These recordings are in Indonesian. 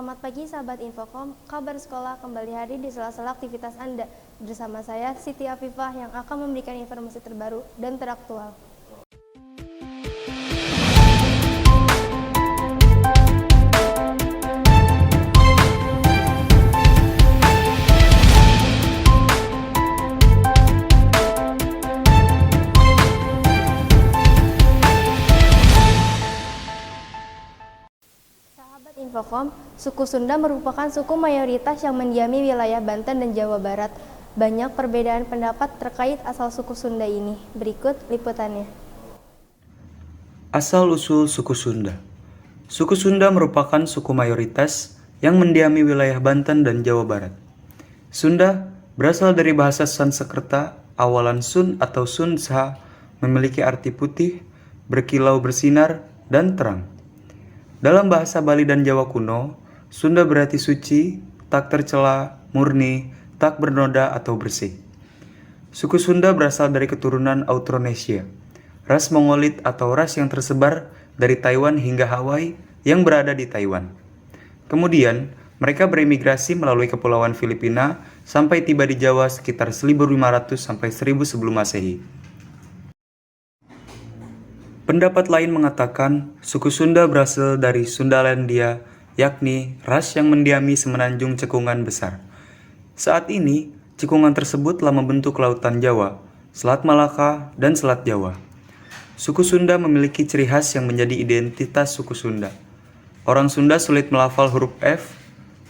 Selamat pagi sahabat Infocom, kabar sekolah kembali hadir di sela-sela aktivitas Anda. Bersama saya Siti Afifah yang akan memberikan informasi terbaru dan teraktual. Sahabat Infocom, suku Sunda merupakan suku mayoritas yang mendiami wilayah Banten dan Jawa Barat. Banyak perbedaan pendapat terkait asal suku Sunda ini. Berikut liputannya. Asal-usul suku Sunda. Suku Sunda merupakan suku mayoritas yang mendiami wilayah Banten dan Jawa Barat. Sunda berasal dari bahasa Sanskerta awalan Sun atau Sun Sha, memiliki arti putih, berkilau bersinar, dan terang. Dalam bahasa Bali dan Jawa kuno, Sunda berarti suci, tak tercela, murni, tak bernoda atau bersih. Suku Sunda berasal dari keturunan Austronesia, ras Mongolit atau ras yang tersebar dari Taiwan hingga Hawaii yang berada di Taiwan. Kemudian, mereka beremigrasi melalui Kepulauan Filipina sampai tiba di Jawa sekitar 1500 sampai 1000 sebelum Masehi. Pendapat lain mengatakan suku Sunda berasal dari Sundalandia, yakni ras yang mendiami semenanjung cekungan besar. Saat ini, cekungan tersebut telah membentuk Lautan Jawa, Selat Malaka, dan Selat Jawa. Suku Sunda memiliki ciri khas yang menjadi identitas suku Sunda. Orang Sunda sulit melafal huruf F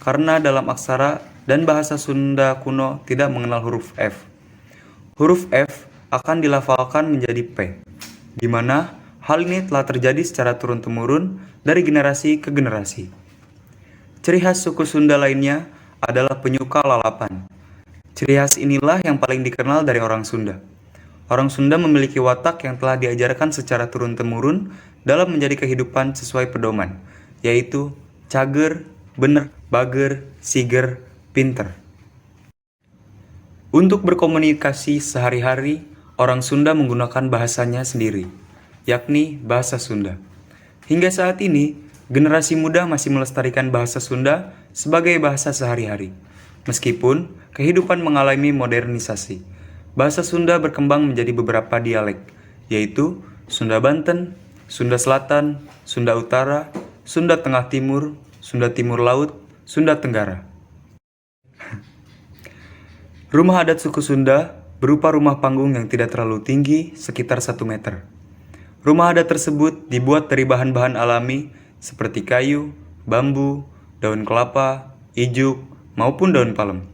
karena dalam aksara dan bahasa Sunda kuno tidak mengenal huruf F. Huruf F akan dilafalkan menjadi P, di mana hal ini telah terjadi secara turun-temurun dari generasi ke generasi. Ciri khas suku Sunda lainnya adalah penyuka lalapan. Ciri khas inilah yang paling dikenal dari orang Sunda. Orang Sunda memiliki watak yang telah diajarkan secara turun-temurun dalam menjadi kehidupan sesuai pedoman, yaitu cager, bener, bager, siger, pinter. Untuk berkomunikasi sehari-hari, orang Sunda menggunakan bahasanya sendiri, yakni bahasa Sunda. Hingga saat ini, generasi muda masih melestarikan bahasa Sunda sebagai bahasa sehari-hari. Meskipun kehidupan mengalami modernisasi, bahasa Sunda berkembang menjadi beberapa dialek, yaitu Sunda Banten, Sunda Selatan, Sunda Utara, Sunda Tengah Timur, Sunda Timur Laut, Sunda Tenggara. Rumah adat suku Sunda berupa rumah panggung yang tidak terlalu tinggi, sekitar 1 meter. Rumah adat tersebut dibuat dari bahan-bahan alami seperti kayu, bambu, daun kelapa, ijuk, maupun daun palem.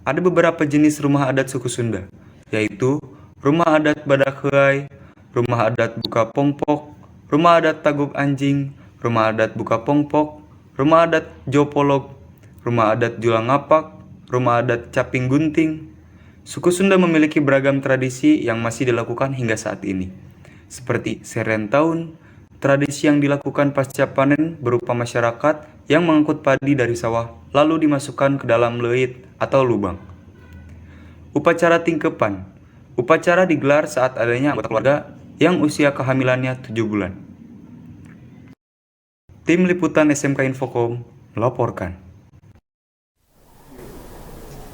Ada beberapa jenis rumah adat suku Sunda, yaitu rumah adat Badakhai, rumah adat Buka Pongpok, rumah adat Tagub Anjing, rumah adat Buka Pongpok, rumah adat Jopolog, rumah adat Julangapak, rumah adat Caping Gunting. Suku Sunda memiliki beragam tradisi yang masih dilakukan hingga saat ini, seperti serentahun, tradisi yang dilakukan pasca panen berupa masyarakat yang mengangkut padi dari sawah lalu dimasukkan ke dalam leit atau lubang. Upacara tingkepan. Upacara digelar saat adanya anggota keluarga yang usia kehamilannya 7 bulan. Tim Liputan SMK Infocom melaporkan.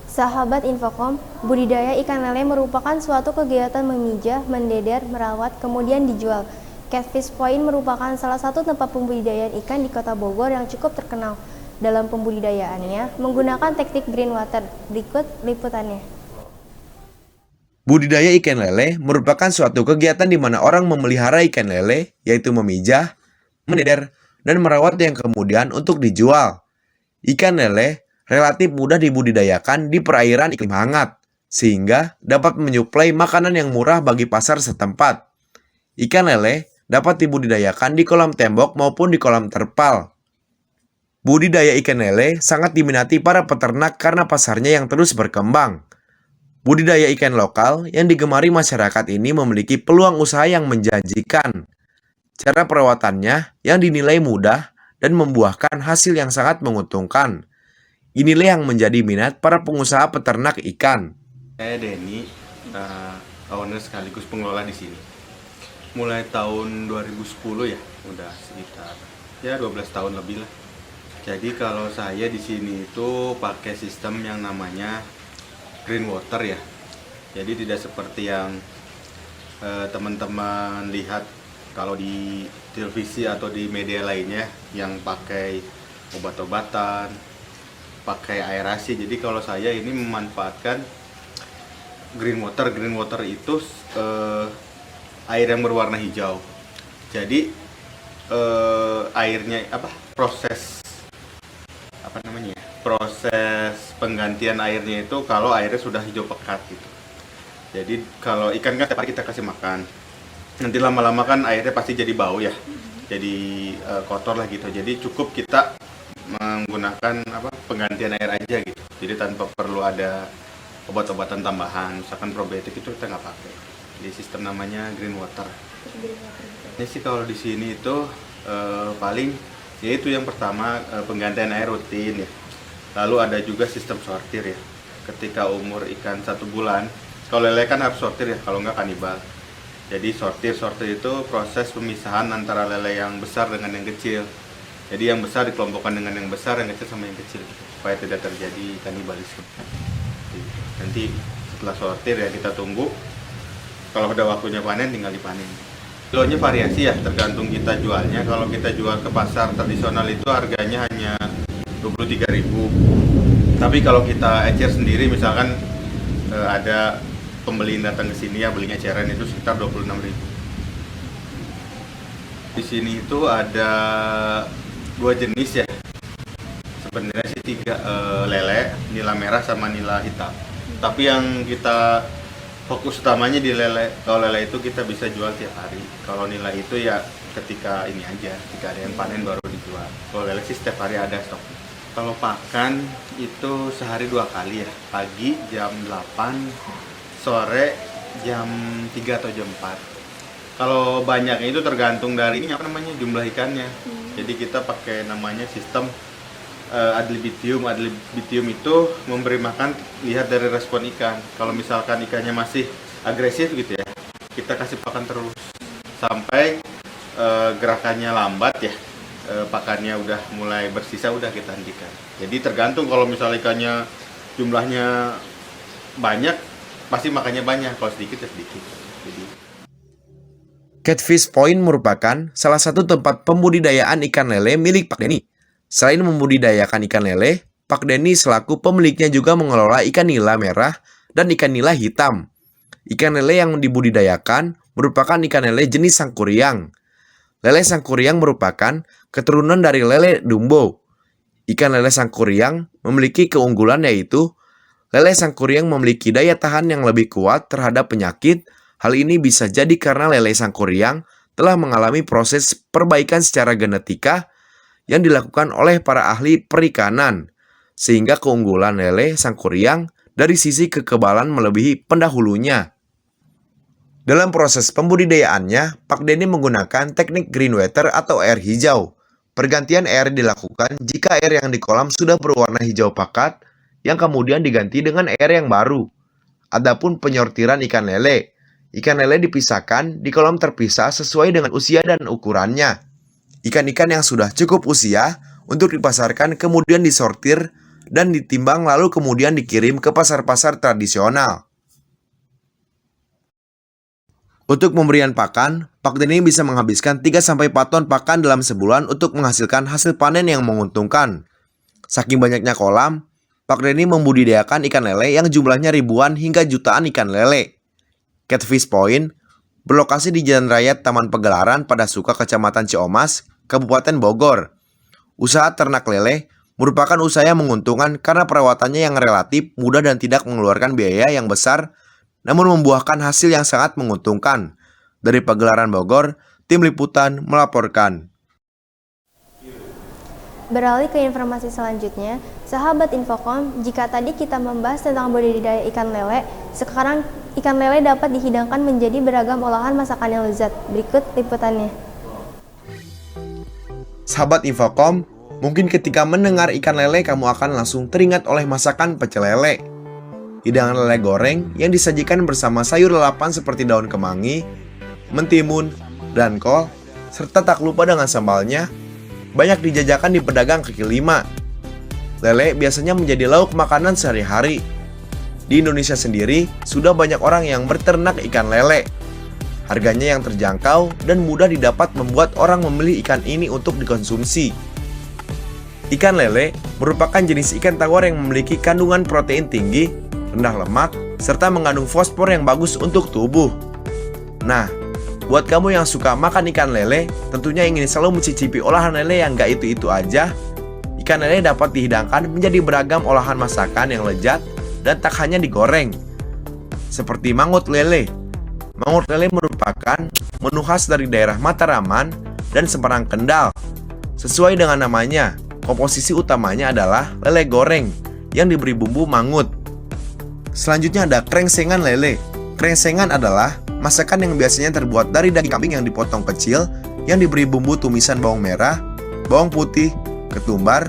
Sahabat Infocom, budidaya ikan lele merupakan suatu kegiatan memijah, mendeder, merawat, kemudian dijual. Catfish Point merupakan salah satu tempat pembudidayaan ikan di Kota Bogor yang cukup terkenal. Dalam pembudidayaannya, menggunakan teknik green water. Berikut liputannya. Budidaya ikan lele merupakan suatu kegiatan di mana orang memelihara ikan lele, yaitu memijah, mendeder, dan merawat yang kemudian untuk dijual. Ikan lele relatif mudah dibudidayakan di perairan iklim hangat, sehingga dapat menyuplai makanan yang murah bagi pasar setempat. Ikan lele dapat dibudidayakan di kolam tembok maupun di kolam terpal. Budidaya ikan lele sangat diminati para peternak karena pasarnya yang terus berkembang. Budidaya ikan lokal yang digemari masyarakat ini memiliki peluang usaha yang menjanjikan. Cara perawatannya yang dinilai mudah dan membuahkan hasil yang sangat menguntungkan. Inilah yang menjadi minat para pengusaha peternak ikan. Saya Denny, owner sekaligus pengelola di sini. Mulai tahun 2010 ya, udah sekitar 12 tahun lebih lah. Jadi kalau saya di sini itu pakai sistem yang namanya green water ya. Jadi tidak seperti yang teman-teman lihat kalau di televisi atau di media lainnya yang pakai obat-obatan, pakai aerasi. Jadi kalau saya ini memanfaatkan green water. Green water itu air yang berwarna hijau. Jadi airnya proses penggantian airnya itu kalau airnya sudah hijau pekat gitu. Jadi kalau ikan kan tiap hari kita kasih makan, nanti lama-lama kan airnya pasti jadi bau ya, jadi kotor lah gitu. Jadi cukup kita menggunakan penggantian air aja gitu. Jadi tanpa perlu ada obat-obatan tambahan, misalkan probiotik itu kita nggak pakai. Jadi sistem namanya green water. Ini sih kalau di sini itu paling yaitu yang pertama penggantian air rutin ya. Lalu ada juga sistem sortir ya. Ketika umur ikan 1 bulan, kalau lele kan harus sortir ya, kalau nggak kanibal. Jadi sortir itu proses pemisahan antara lele yang besar dengan yang kecil. Jadi yang besar dikelompokkan dengan yang besar, yang kecil sama yang kecil, supaya tidak terjadi kanibalisme. Nanti setelah sortir ya kita tunggu. Kalau udah waktunya panen tinggal dipanen. Kilonya variasi ya, tergantung kita jualnya. Kalau kita jual ke pasar tradisional itu harganya hanya 23.000. Tapi kalau kita ecer sendiri misalkan ada pembeli yang datang ke sini ya belinya eceran itu sekitar 26.000. Di sini itu ada 2 jenis ya. Sebenarnya sih 3 lele, nila merah sama nila hitam. Tapi yang kita fokus utamanya di lele. Kalau lele itu kita bisa jual tiap hari. Kalau nila itu ya ketika ini aja, ketika ada yang panen baru dijual. Kalau lele sih setiap hari ada stok. Kalau pakan itu sehari 2 kali ya, pagi jam 8, sore jam 3 atau jam 4. Kalau banyaknya itu tergantung dari jumlah ikannya. Jadi kita pakai namanya sistem ad libitum. Ad libitum itu memberi makan lihat dari respon ikan. Kalau misalkan ikannya masih agresif gitu ya, kita kasih pakan terus sampai gerakannya lambat ya. Pakannya udah mulai bersisa udah kita hentikan. Jadi tergantung, kalau misalnya ikannya jumlahnya banyak pasti makannya banyak, kalau sedikit ya sedikit. Catfish Point merupakan salah satu tempat pembudidayaan ikan lele milik Pak Denny. Selain membudidayakan ikan lele, Pak Denny selaku pemiliknya juga mengelola ikan nila merah dan ikan nila hitam. Ikan lele yang dibudidayakan merupakan ikan lele jenis sangkuriang. Lele sangkuriang merupakan keturunan dari lele dumbo. Ikan lele sangkuriang memiliki keunggulan yaitu lele sangkuriang memiliki daya tahan yang lebih kuat terhadap penyakit. Hal ini bisa jadi karena lele sangkuriang telah mengalami proses perbaikan secara genetika yang dilakukan oleh para ahli perikanan, sehingga keunggulan lele sangkuriang dari sisi kekebalan melebihi pendahulunya. Dalam proses pembudidayaannya, Pak Denny menggunakan teknik green water atau air hijau. Pergantian air dilakukan jika air yang di kolam sudah berwarna hijau pekat, yang kemudian diganti dengan air yang baru. Adapun penyortiran ikan lele dipisahkan di kolam terpisah sesuai dengan usia dan ukurannya. Ikan-ikan yang sudah cukup usia untuk dipasarkan kemudian disortir dan ditimbang lalu kemudian dikirim ke pasar-pasar tradisional. Untuk pemberian pakan, Pak Denny bisa menghabiskan 3-4 ton pakan dalam sebulan untuk menghasilkan hasil panen yang menguntungkan. Saking banyaknya kolam, Pak Denny membudidayakan ikan lele yang jumlahnya ribuan hingga jutaan ikan lele. Catfish Point berlokasi di Jalan Raya Taman Pegelaran pada Suka, Kecamatan Ciomas, Kabupaten Bogor. Usaha ternak lele merupakan usaha yang menguntungkan karena perawatannya yang relatif mudah dan tidak mengeluarkan biaya yang besar, namun membuahkan hasil yang sangat menguntungkan. Dari Pagelaran Bogor, Tim Liputan melaporkan. Beralih ke informasi selanjutnya, sahabat Infocom, jika tadi kita membahas tentang budidaya ikan lele, sekarang ikan lele dapat dihidangkan menjadi beragam olahan masakan yang lezat. Berikut liputannya. Sahabat Infocom, mungkin ketika mendengar ikan lele kamu akan langsung teringat oleh masakan pecel lele. Hidangan lele goreng yang disajikan bersama sayur lalapan seperti daun kemangi, mentimun, dan kol, serta tak lupa dengan sambalnya, banyak dijajakan di pedagang kaki lima. Lele biasanya menjadi lauk makanan sehari-hari. Di Indonesia sendiri, sudah banyak orang yang berternak ikan lele. Harganya yang terjangkau dan mudah didapat membuat orang memilih ikan ini untuk dikonsumsi. Ikan lele merupakan jenis ikan tawar yang memiliki kandungan protein tinggi, rendah lemak, serta mengandung fosfor yang bagus untuk tubuh. Nah, buat kamu yang suka makan ikan lele, tentunya ingin selalu mencicipi olahan lele yang gak itu-itu aja. Ikan lele dapat dihidangkan menjadi beragam olahan masakan yang lezat dan tak hanya digoreng. Seperti mangut lele. Mangut lele merupakan menu khas dari daerah Mataraman dan Semarang Kendal. Sesuai dengan namanya, komposisi utamanya adalah lele goreng yang diberi bumbu mangut. Selanjutnya ada krengsengan lele. Krengsengan adalah masakan yang biasanya terbuat dari daging kambing yang dipotong kecil, yang diberi bumbu tumisan bawang merah, bawang putih, ketumbar,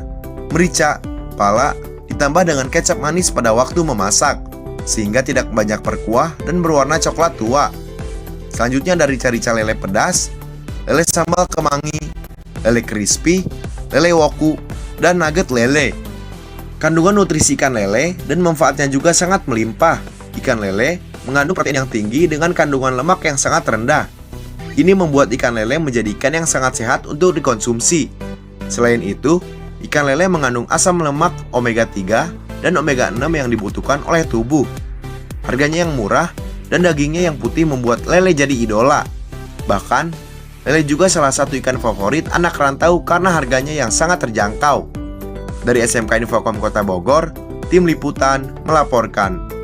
merica, pala, ditambah dengan kecap manis pada waktu memasak, sehingga tidak banyak berkuah dan berwarna coklat tua. Selanjutnya dari rica lele pedas, lele sambal kemangi, lele crispy, lele woku, dan nugget lele. Kandungan nutrisi ikan lele dan manfaatnya juga sangat melimpah. Ikan lele mengandung protein yang tinggi dengan kandungan lemak yang sangat rendah. Ini membuat ikan lele menjadi ikan yang sangat sehat untuk dikonsumsi. Selain itu, ikan lele mengandung asam lemak omega 3 dan omega 6 yang dibutuhkan oleh tubuh. Harganya yang murah dan dagingnya yang putih membuat lele jadi idola. Bahkan, lele juga salah satu ikan favorit anak rantau karena harganya yang sangat terjangkau. Dari SMK Infokom Kota Bogor, tim liputan melaporkan.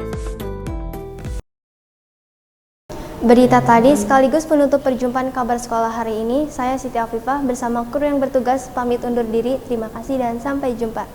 Berita tadi sekaligus penutup perjumpaan kabar sekolah hari ini. Saya Siti Afifah bersama kru yang bertugas pamit undur diri. Terima kasih dan sampai jumpa.